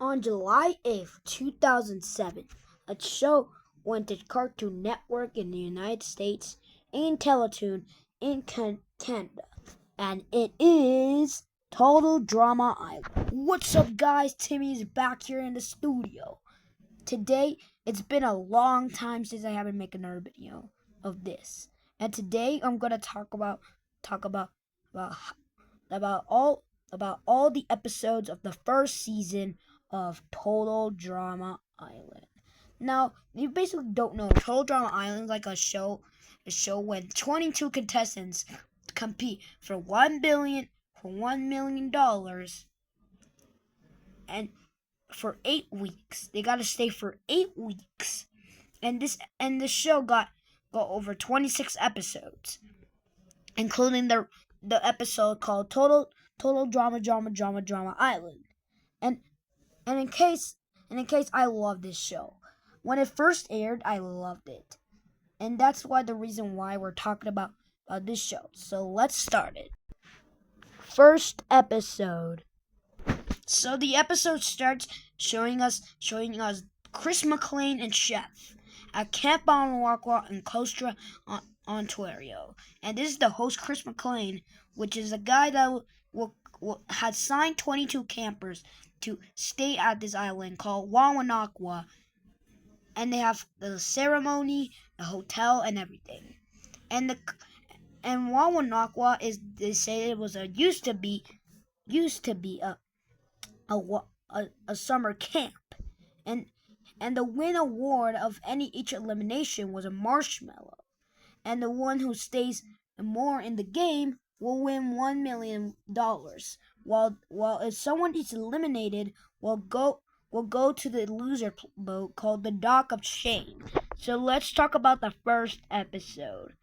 On July 8th, 2007, a show went to Cartoon Network in the United States and Teletoon in Canada, and it is Total Drama Island. What's up, guys? Timmy is back here in the studio. Today, it's been a long time since I haven't made another video of this, and today I'm gonna talk about about all the episodes of the first season of Total Drama Island. Now, you basically don't know. Total Drama Island is like a show when 22 contestants compete for $1 million and for 8 weeks. They gotta stay for 8 weeks. And the show got over 26 episodes, including the episode called Total Drama Island. And in case I love this show. When it first aired, I loved it. And that's the reason why we're talking about this show. So let's start it. First episode. So the episode starts showing us Chris McLean and Chef at Camp Onwalkwa in Costa, Ontario. And this is the host, Chris McLean, which is a guy that had signed 22 campers to stay at this island called Wawanakwa. And they have the ceremony, the hotel, and everything. And Wawanakwa they say it was used to be a summer camp, and the win award of each elimination was a marshmallow, and the one who stays more in the game will win $1 million. While if someone is eliminated, will go to the loser boat called the Dock of Shame. So let's talk about the first episode.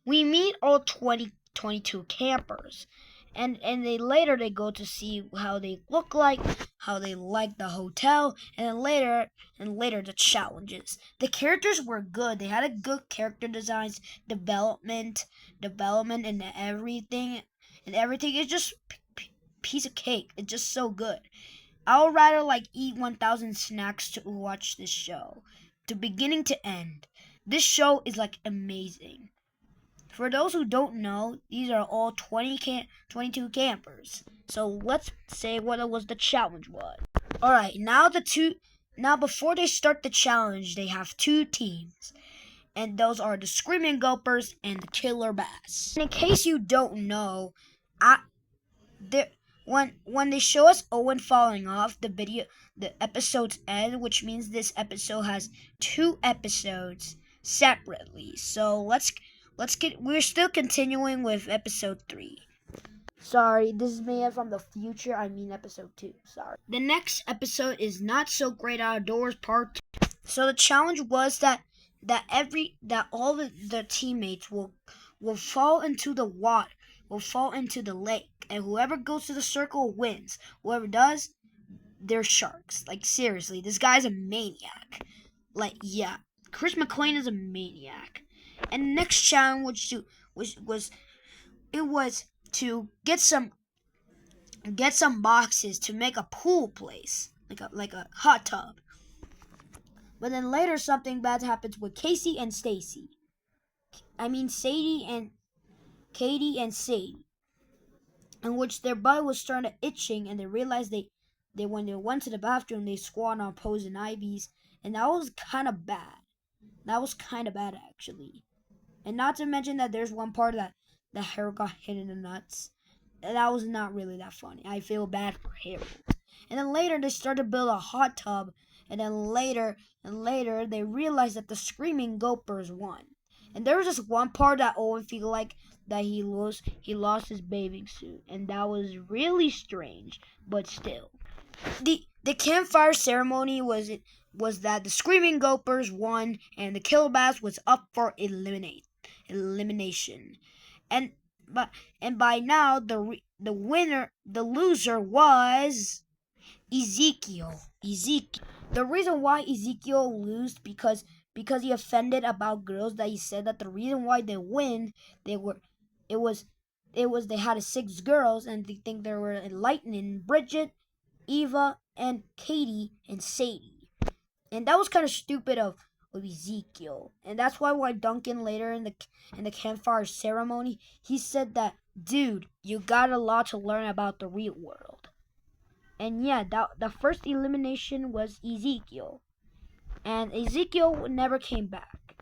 We meet all 22 campers. And they later go to see how they look like, how they like the hotel, and then later the challenges. The characters were good. They had a good character designs, development, and everything. And everything is just piece of cake. It's just so good. I would rather eat 1,000 snacks to watch this show, to beginning to end. This show is amazing. For those who don't know, these are all 22 campers. So let's say what the challenge was. Alright, now before they start the challenge, they have two teams. And those are the Screaming Gulpers and the Killer Bass. And in case you don't know, when they show us Owen falling off, the episodes end, which means this episode has 2 episodes separately. So we're still continuing with episode 3. Sorry, this is me from the future. I mean episode 2. Sorry. The next episode is Not So Great Outdoors Part 2. So the challenge was that all the teammates will fall into the water, will fall into the lake, and whoever goes to the circle wins. Whoever does, they're sharks. Seriously, this guy's a maniac. Yeah, Chris McLean is a maniac. And the next challenge was to get some boxes to make a pool place, like a hot tub. But then later something bad happens with Casey and Stacy. I mean Katie and Sadie, in which their butt was starting itching, and they realized they when they went to the bathroom they squatted on poison ivies, and that was kind of bad. That was kind of bad actually. And not to mention that there's one part that the hair got hit in the nuts. And that was not really that funny. I feel bad for Harold. And then later they started to build a hot tub. And then later they realized that the Screaming Gulpers won. And there was just one part that Owen feel like that he lost his bathing suit. And that was really strange. But still. The campfire ceremony was that the Screaming Gulpers won and the Killer Bass was up for elimination. And by now the loser was Ezekiel. The reason why Ezekiel lost because he offended about girls, that he said that the reason why they win they had 6 girls, and they think they were enlightening: Bridget, Eva, and Katie and Sadie. And that was kind of stupid of Ezekiel. And that's why Duncan later in the campfire ceremony, he said that, dude, you got a lot to learn about the real world. And yeah, the first elimination was Ezekiel. And Ezekiel never came back.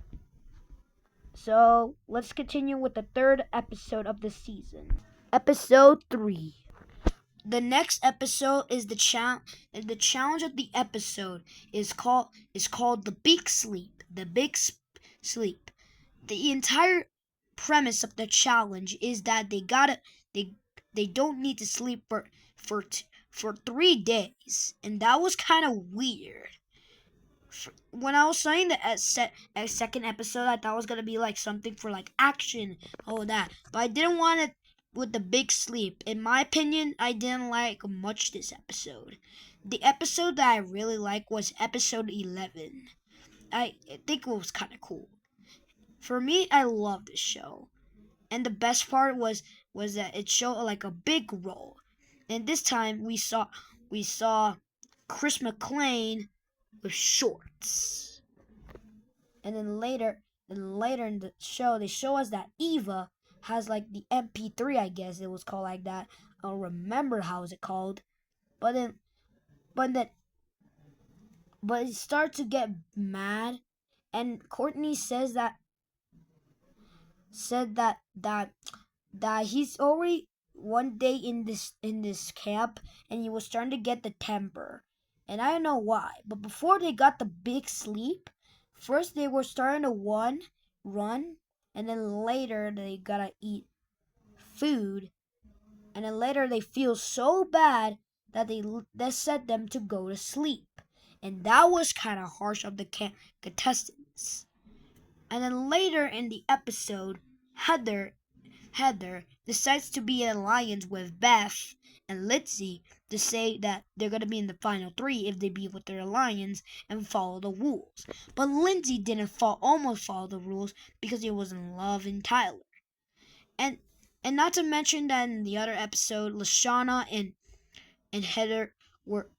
So let's continue with the third episode of the season. Episode 3. The next episode is the challenge of the episode is called the Big Sleep. The Big Sleep. The entire premise of the challenge is that they don't need to sleep for 3 days, and that was kind of weird. When I was saying the second episode, I thought it was gonna be like something for like action, all that, but I didn't want it with the big sleep. In my opinion, I didn't like much this episode. The episode that I really liked was episode 11. I think it was kind of cool. For me, I love this show, and the best part was that it showed like a big role. And this time we saw Chris McClane with shorts. And then later in the show, they show us that Eva has like the MP3, I guess it was called like that. I don't remember how is it called. But it starts to get mad, and Courtney said that he's already one day in this camp, and he was starting to get the temper. And I don't know why, but before they got the big sleep, first they were starting to run, and then later they gotta eat food, and then later they feel so bad that they set them to go to sleep. And that was kind of harsh of the contestants. And then later in the episode, Heather decides to be in alliance with Beth and Lindsay to say that they're going to be in the final 3 if they be with their alliance and follow the rules. But Lindsay didn't almost follow the rules because he was in love with Tyler. And not to mention that in the other episode, Lashana and Heather were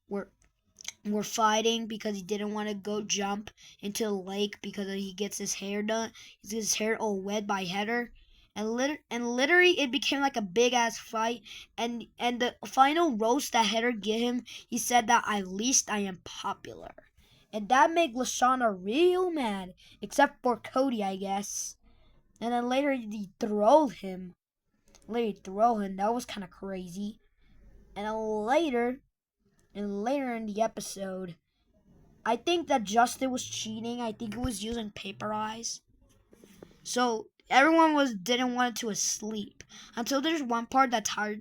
fighting because he didn't want to go jump into the lake because he gets his hair done. He gets his hair all wet by Heather. And literally it became like a big ass fight, and the final roast that Heather gave him, he said that at least I am popular. And that made Lashana real mad, except for Cody, I guess. And then later he threw him. That was kind of crazy. And then later in the episode, I think that Justin was cheating. I think he was using paper eyes. So everyone didn't want to sleep until there's one part that Tyler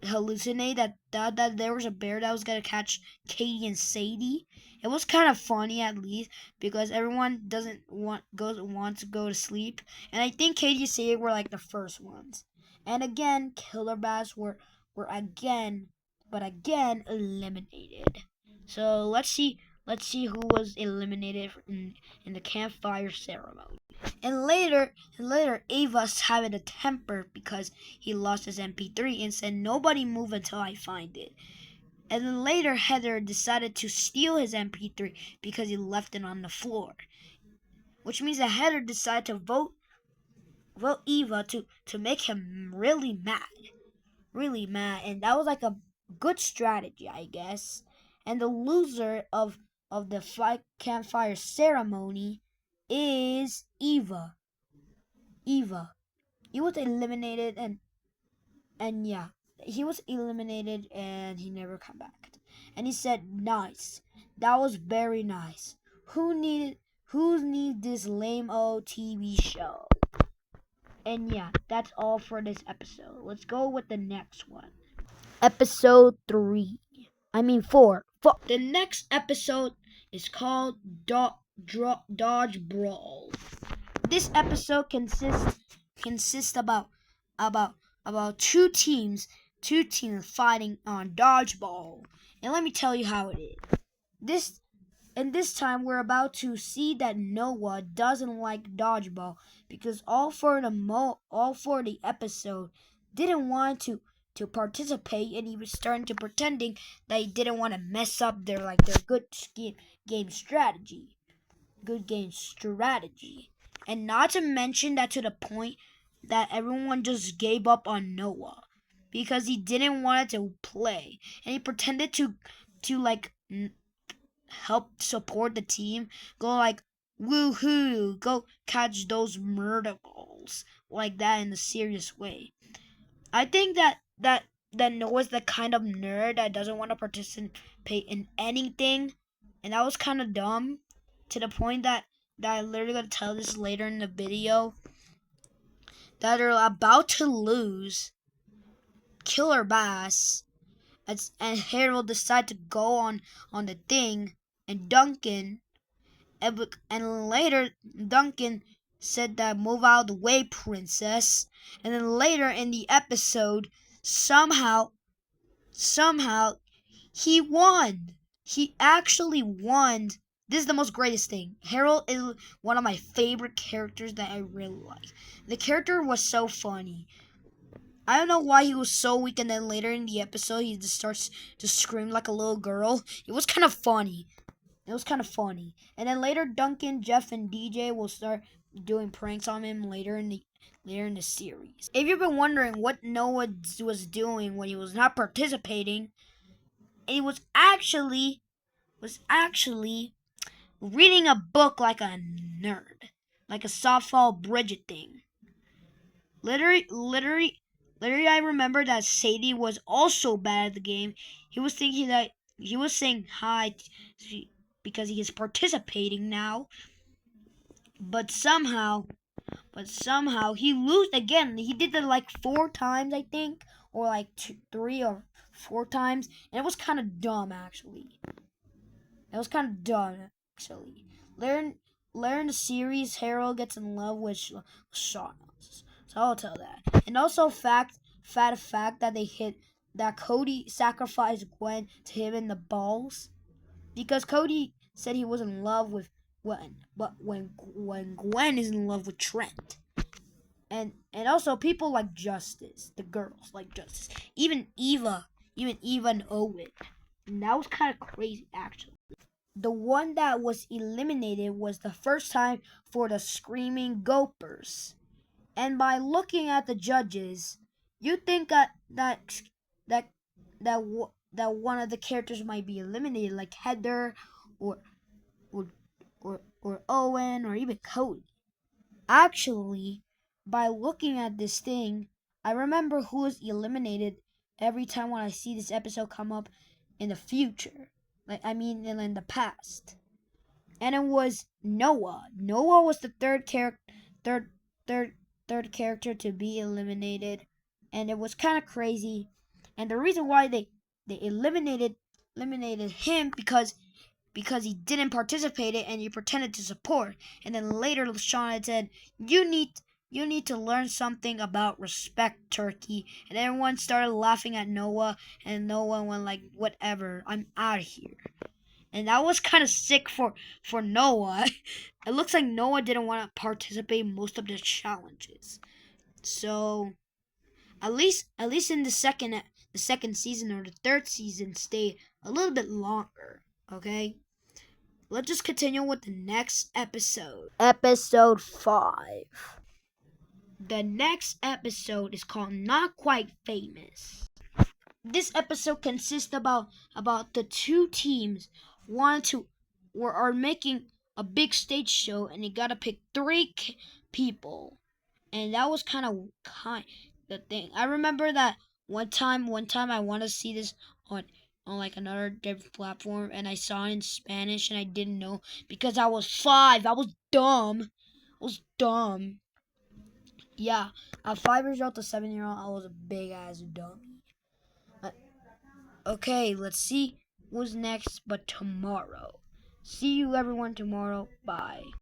hallucinated that there was a bear that was gonna catch Katie and Sadie. It was kind of funny at least because everyone wants to go to sleep, and I think Katie and Sadie were like the first ones. And again, Killer Bass were again eliminated. So let's see who was eliminated in the campfire ceremony. And later, Ava's having a temper because he lost his MP3 and said, "Nobody move until I find it." And then later, Heather decided to steal his MP3 because he left it on the floor. Which means that Heather decided to vote Eva to make him really mad. Really mad. And that was like a good strategy, I guess. And the loser of the campfire ceremony is Eva. He was eliminated, and yeah, he was eliminated and he never come back. And he said, "Nice. That was very nice. Who needs this lame old TV show?" And yeah, that's all for this episode. Let's go with the next one. Episode 4. The next episode is called Dodge Brawl. This episode consists about two teams fighting on dodgeball. And let me tell you how it is. This time we're about to see that Noah doesn't like dodgeball because all for the episode didn't want to participate, and he was starting to pretending that he didn't want to mess up their good game strategy, and not to mention that to the point that everyone just gave up on Noah because he didn't want to play, and he pretended to help support the team, go like woohoo, go catch those murder balls like that in a serious way. I think that Noah's the kind of nerd that doesn't want to participate in anything, and that was kind of dumb to the point that I literally gonna tell this later in the video that they're about to lose Killer Bass, and Harold decide to go on the thing, and later Duncan said that move out of the way, princess. And then later in the episode, somehow he won. He actually won. This is the most greatest thing. Harold is one of my favorite characters that I really like. The character was so funny. I don't know why he was so weak, and then later in the episode he just starts to scream like a little girl. It was kind of funny. And then later Duncan, Jeff, and DJ will start doing pranks on him later in the series. If you've been wondering what Noah was doing when he was not participating, he was actually reading a book like a nerd, like a softball Bridget thing. Literally, I remember that Sadie was also bad at the game. He was thinking that he was saying hi because he is participating now, but somehow he lost again. He did that like 4 times, I think, or like 3 or 4 times, and it was kind of dumb actually. Later in the series, Harold gets in love with Shauna. So I'll tell that. And also fact that Cody sacrificed Gwen to him in the balls, because Cody said he was in love with Gwen, but when Gwen is in love with Trent. And also people like Justice, the girls like Justice, even Eva and Owen. And that was kind of crazy actually. The one that was eliminated was the first time for the Screaming Gophers. And by looking at the judges, you think that one of the characters might be eliminated, like Heather or Owen or even Cody. Actually, by looking at this thing, I remember who was eliminated every time when I see this episode come up in the future. In the past. And it was Noah. Noah was the third character to be eliminated, and it was kind of crazy. And the reason why they eliminated him because he didn't participate and he pretended to support. And then later Shauna said, you need to learn something about respect, Turkey. And everyone started laughing at Noah, and Noah went like, whatever, I'm out of here. And that was kind of sick for Noah. It looks like Noah didn't want to participate in most of the challenges. So at least in the second season or the third season, stay a little bit longer. Okay, let's just continue with the next episode. Episode 5. The next episode is called Not Quite Famous. This episode consists about the 2 teams are making a big stage show, and they gotta pick 3 people, and that was kind of the thing. I remember that one time I want to see this on like another different platform, and I saw it in Spanish, and I didn't know because I was 5. I was dumb. Yeah, a 5-year-old to 7-year-old, I was a big ass dummy. Okay, let's see what's next, but tomorrow. See you everyone tomorrow. Bye.